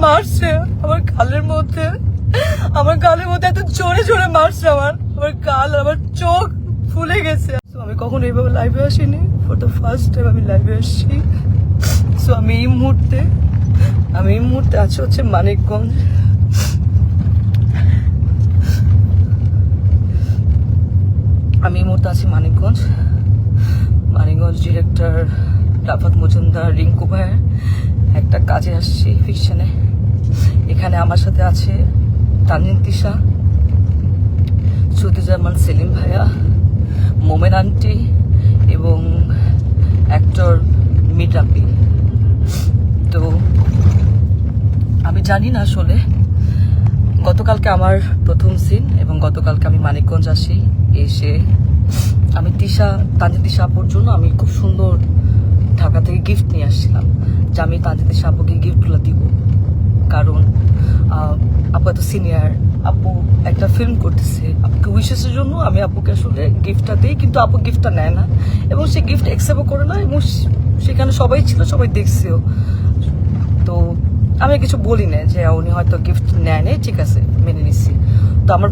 মারছে আমার গালের মধ্যে, এত জোরে জোরে মারছে আমার গাল, আমার চোখ ফুলে গেছে। আমি কখনো এইভাবে লাইভে আসিনি, ফর দ্য ফার্স্ট টাইম আমি লাইভে আসছি। সো আমি এই মুহূর্তে আছি হচ্ছে মানিকগঞ্জ। মানিকগঞ্জ ডিরেক্টর রাফাত মজুমদার রিঙ্কু ভাইয়ের একটা কাজে আসছি ফিকশনে। এখানে আমার সাথে আছে তানজিন তিশা, সুদুজ্জামান সেলিম ভাইয়া, মোমেন আন্টি এবং অ্যাক্টর মিটাপি। তো আমি জানি না আসলে, গতকালকে আমার প্রথম সিন এবং গতকালকে আমি মানিকগঞ্জ আসি। এসে আমি তানজিন তিশা আপুর জন্য আমি খুব সুন্দর ঢাকা থেকে গিফট নিয়ে আসছিলাম, যে আমি তানজিন তিশা আপুকে গিফটগুলো দিব। কারণ আপু এত সিনিয়র, আপু একটা ফিল্ম করতেছে, আপুকে উইশেসের জন্য আমি আপুকে আসলে গিফটটা দিই, কিন্তু আপু গিফটটা নেয় না এবং সে গিফট অ্যাকসেপ্টও করে না, এবং সেখানে সবাই ছিল, সবাই দেখছেও। তো আমি কিছু বলি না যে উনি হয়তো গিফট নেয় নেই, ঠিক আছে মেনে নিচ্ছি। তো আমার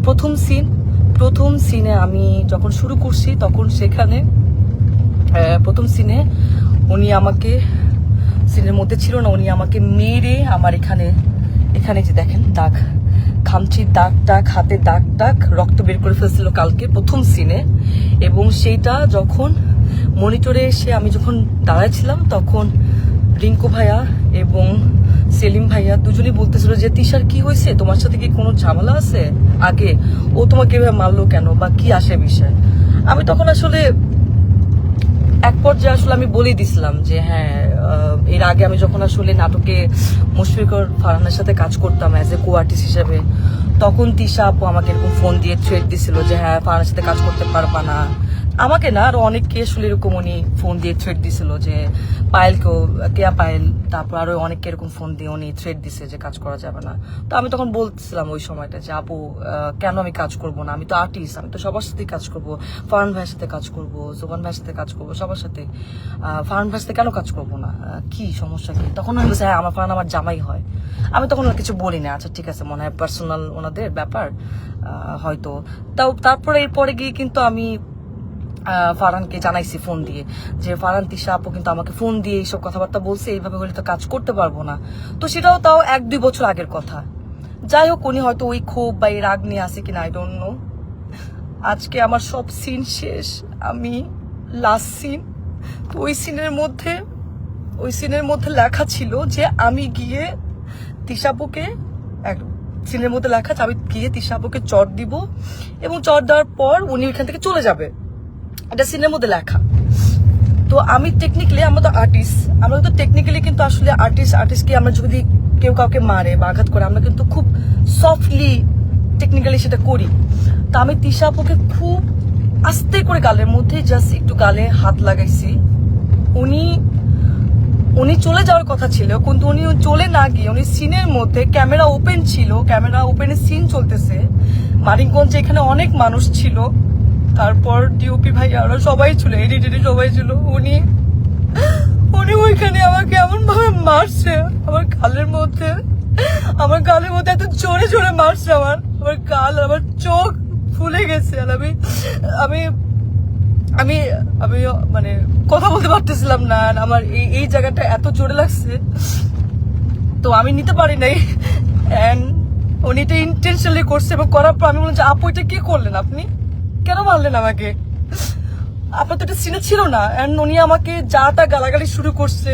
প্রথম সিনে আমি যখন শুরু করছি তখন সেখানে প্রথম সিনে উনি আমাকে, সিনের মধ্যে ছিল না, উনি আমাকে মেরে আমার এখানে যে দেখেন দাগ, খামচির দাগ, হাতে দাগ, রক্ত বের করে ফেলছিল কালকে প্রথম সিনে। এবং সেইটা যখন মনিটরে এসে আমি যখন দাঁড়াইছিলাম তখন রিঙ্কু ভাইয়া এবং সেলিম ভাইয়া দুজনেই বলতেছিল যে তিশার কি হয়েছে, তোমার সাথে কি কোনো ঝামেলা আছে, আগে ও তোমাকে এভাবে মারলো কেন, বা কি আসে বিষয়। আমি তখন আসলে এক পর্যায়ে আসলে আমি বলে দিছিলাম যে হ্যাঁ, এর আগে আমি যখন আসলে নাটকে মুশফিকুর ফারহানের সাথে কাজ করতাম অ্যাজ এ কো আর্টিস্ট হিসেবে, তখন তিশা আপু আমাকে এরকম ফোন দিয়ে থ্রেট দিছিল যে হ্যাঁ ফারহানের সাথে কাজ করতে পারবা না। আমাকে না, আরো অনেককে আসলে এরকম উনি ফোন দিয়ে থ্রেট দিছিল, যে পায়েলকেও, কেয়া পায়েল, তারপর আরো অনেককে এরকম ফোন দিয়ে উনি থ্রেট দিছে যে কাজ করা যাবে না। তো আমি তখন বলছিলাম ওই সময়টা যে আপু কেন আমি কাজ করব না, আমি তো আর্টিস্ট, আমি তো সবার সাথেই কাজ করব, ফারহান ভাইয়ের সাথে কাজ করব, জোবান ভাইয়ের সাথে কাজ করব, সবার সাথে। ফারহান ভাইয়ের সাথে কেন কাজ করব না, কি সমস্যা কি? তখন আমি বলছি হ্যাঁ, আমার ফারহান আমার জামাই হয়। আমি তখন কিছু বলি না, আচ্ছা ঠিক আছে, মনে হয় পার্সোনাল ওনাদের ব্যাপার হয়তো। তারপরে এরপরে গিয়ে কিন্তু আমি ফারহানকে জানাইছি ফোন দিয়ে যে ফারহান তিশা আপু কিন্তু আমাকে ফোন দিয়ে এইসব কথাবার্তা বলছে, এইভাবে হলে তো কাজ করতে পারবো না। তো সেটাও তাও 1-2 বছর আগের কথা। যাই হোক, উনি হয়তো ওই ক্ষোভ বা এই রাগ নিয়ে আসে কিনা, আই ডোন্ট নো। আজকে আমার সব সিন শেষ, আমি লাস্ট সিন। তো ওই সিনের মধ্যে লেখা ছিল যে আমি গিয়ে তিশাপুকে, সিনের মধ্যে লেখা আছে আমি গিয়ে তিশাপুকে চট দিব এবং চট দেওয়ার পর উনি ওইখান থেকে চলে যাবে, এটা সিনের মধ্যে লেখা। তো আমি টেকনিক্যালি, আমরা তো আর্টিস্ট, আমরা তো টেকনিক্যালি কিন্তু আসলে আর্টিস্টকে আমরা যদি কেউ কাউকে মারে বা আঘাত করে, আমরা কিন্তু খুব সফটলি টেকনিক্যালি সেটা করি। তো আমি তিশা আপুকে খুব আস্তে করে গালের মধ্যে জাস্ট একটু গালে হাত লাগাইছি। উনি চলে যাওয়ার কথা ছিল, কিন্তু উনি চলে না গিয়ে উনি সিনের মধ্যে, ক্যামেরা ওপেন ছিল, ক্যামেরা ওপেনে সিন চলতেছে মানিকগঞ্জে, এখানে অনেক মানুষ ছিল, তারপর ডিওপি ভাই আরো সবাই ছিল, এডিটর সবাই ছিল। উনি ওইখানে আমাকে এমন ভাবে মারছে আমার গালের মধ্যে, এত জোরে জোরে মারছে আমার গাল, আমার চোখ ফুলে গেছে। আর আমি আমি আমি মানে কথা বলতে পারতেছিলাম না, আমার এই জায়গাটা এত জোরে লাগছে, তো আমি নিতে পারি নাই। এন্ড উনি এটা ইন্টেনশনালি করছে, এবং করার পর আমি বললাম যে আপু এটা কি করলেন, আপনি কেন মারলেন আমাকে, আপনার তো এটা সিনে ছিল না। এন্ড উনি আমাকে যা তা গালাগালি শুরু করছে।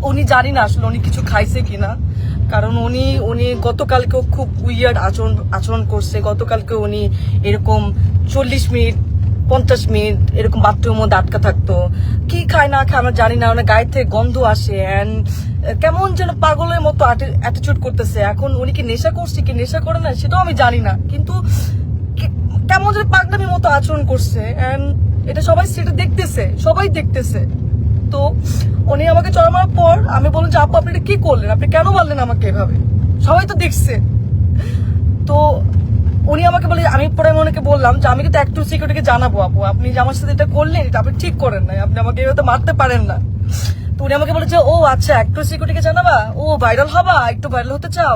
উনি জানি না আসলে উনি কিছু খাইছে কিনা, কারণ উনি গতকালকেও খুব উইয়ার্ড আচরণ করছে। গতকালকে উনি এরকম 40 মিনিট 50 মিনিট এরকম বাথরুমের মধ্যে আটকা থাকতো, কি খায় না খায় আমরা জানি না, ওনার গায়ে থেকে গন্ধ আসে, এন্ড কেমন যেন পাগলের মতো অ্যাটিটিউড করতেছে। এখন উনি কি নেশা করছে কি নেশা করে না সেটাও আমি জানি না, কিন্তু কেমন যেন পাগলামির মতো আচরণ করছে, এন্ড এটা সবাই দেখতেছে। তো উনি আমাকে চড়া মারার পর আমি বললাম যে আপু আপনি এটা কি করলেন, আপনি কেন মারলেন আমাকে এভাবে, সবাই তো দেখছে। তো উনি আমাকে বলে, আমি পরে ওনাকে বললাম যে আমি কিন্তু অ্যাক্টর সিকিউরিটিকে জানাবো, আপু আপনি যে আমার সাথে এটা করলেন এটা আপনি ঠিক করেন নাই, আপনি আমাকে এভাবে মারতে পারেন না। তো উনি আমাকে বলেছে ও আচ্ছা অ্যাক্টর সিকিউরিটিকে জানাবা, ও ভাইরাল হবা, একটু ভাইরাল হতে চাও।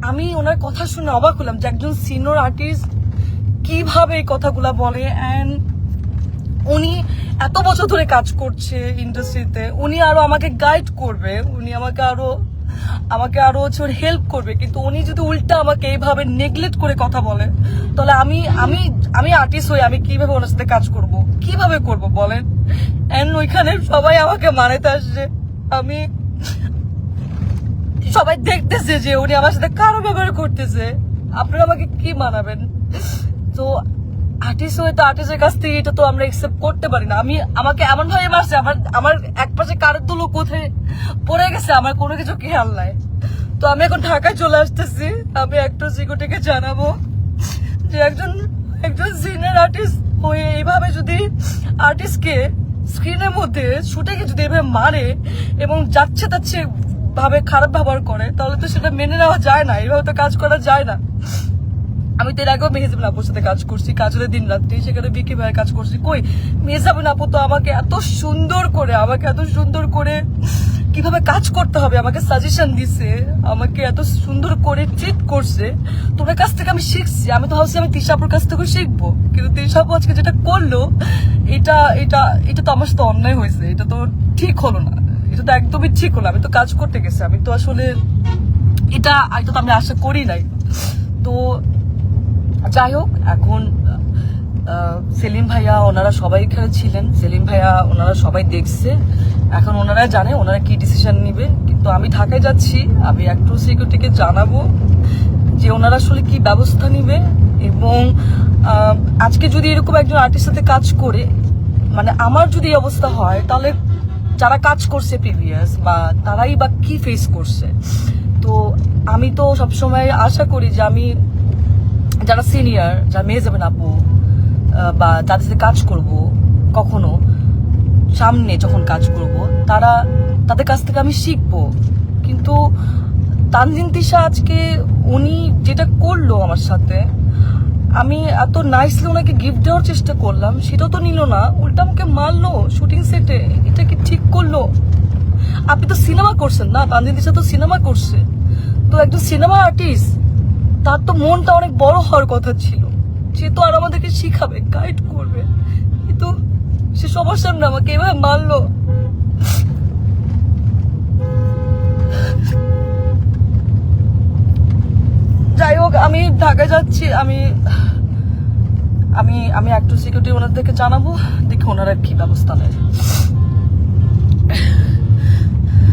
আমি ওনার কথা শুনে অবাক হলাম যে একজন সিনিয়র আর্টিস্ট কিভাবে এই কথাগুলা বলে। অ্যান্ড উনি এত বছর ধরে কাজ করছে ইন্ডাস্ট্রিতে, উনি আরো আমাকে গাইড করবে, উনি আমাকে আরো হচ্ছে হেল্প করবে, কিন্তু উনি যদি উল্টা আমাকে এইভাবে নেগলেক্ট করে কথা বলে, তাহলে আমি আর্টিস্ট হই, আমি কিভাবে ওনার সাথে কাজ করব, কিভাবে করব বলেন। এন্ড ওইখানে সবাই আমাকে মানাতে আসছে, আমি সবাই দেখতেছে যে উনি আমার সাথে কারো ব্যবহার করতেছে, আপনারা আমাকে কি মানাবেন। তো আর্টিস্ট হয়ে তো আর্টিস্টের কাছ থেকে এটা তো আমরা একসেপ্ট করতে পারি না। আমাকে এমন ভাবে মারছে, আমার এক পাশে কারের দুলো কোথায় পড়ে গেছে, আমার কোনো কিছু খেয়াল নাই। তো আমি এখন ঢাকায় চলে আসতেছি, আমি অ্যাক্টর সিকিউরিটিকে জানাবো যে একজন সিনিয়র আর্টিস্ট হয়ে এইভাবে যদি আর্টিস্টকে স্ক্রিনের মধ্যে শুটে যদি এভাবে মারে এবং যাচ্ছে তাচ্ছে ভাবে খারাপ ব্যবহার করে, তাহলে তো সেটা মেনে নেওয়া যায় না, এইভাবে তো কাজ করা যায় না। আমি তো এর আগেও মেহজাবিন আপুর সাথে কাজ করছি, কাজলের দিন রাত্রি, সেখানে বিকি ভাইয়ের কাজ করছি। কই মেহজাবিন আপু তো আমাকে এত সুন্দর করে কিভাবে কাজ করতে হবে আমাকে সাজেশন দিছে, আমাকে এত সুন্দর করে ট্রিট করছে। তোমার কাছ থেকে আমি শিখছি, আমি তো ভাবছি আমি তিশা আপুর কাছ থেকে শিখবো, কিন্তু তিশা আপু আজকে যেটা করলো এটা এটা এটা তো আমার সাথে অন্যায় হয়েছে, এটা তো ঠিক হলো না, এটা তো একদমই ঠিক হলো। আমি তো কাজ করতে গেছি, আমি তো আসলে এটা তো আমি আশা করি নাই। তো যাই হোক, এখন সেলিম ভাইয়া ওনারা সবাই এখানে ছিলেন, সেলিম ভাইয়া ওনারা সবাই দেখছে, এখন ওনারা জানে ওনারা কি ডিসিশন নিবে। কিন্তু আমি ঢাকায় যাচ্ছি, আমি অ্যাক্টর সিকিউরিটিকে জানাবো যে ওনারা আসলে কি ব্যবস্থা নিবে। এবং আজকে যদি এরকম একজন আর্টিস্টের সাথে কাজ করে, মানে আমার যদি এই অবস্থা হয়, তাহলে যারা কাজ করছে প্রিভিয়াস বা তারাই বা কি ফেস করছে। তো আমি তো সবসময় আশা করি যে আমি যারা সিনিয়র, যারা মেহজাবিন আপু বা যাদের সাথে কাজ করব, কখনো সামনে যখন কাজ করব, তাদের কাছ থেকে আমি শিখবো। কিন্তু তানজিন তিশা আজকে উনি যেটা করলো আমার সাথে, আমি এত নাইসলি ওনাকে গিফট দেওয়ার চেষ্টা করলাম, সেটাও তো নিল না, উল্টা আমাকে মারলো শুটিং সেটে। এটা কি ঠিক করলো? আপনি তো সিনেমা করছেন না, তানজিন তিশা তো সিনেমা করছে, তো একজন সিনেমা আর্টিস্ট, তার তো মনটা অনেক বড় হওয়ার কথা ছিল, সে তো আর আমাদেরকে শিখাবে, গাইড করবে, কিন্তু সে সবার সামনে আমাকে এভাবে মারলো। যাই হোক, আমি ঢাকায় যাচ্ছি, আমি আমি আমি অ্যাক্টর সিকিউরিটি ওনাদেরকে জানাবো, দেখি ওনারা কি ব্যবস্থা নেয়।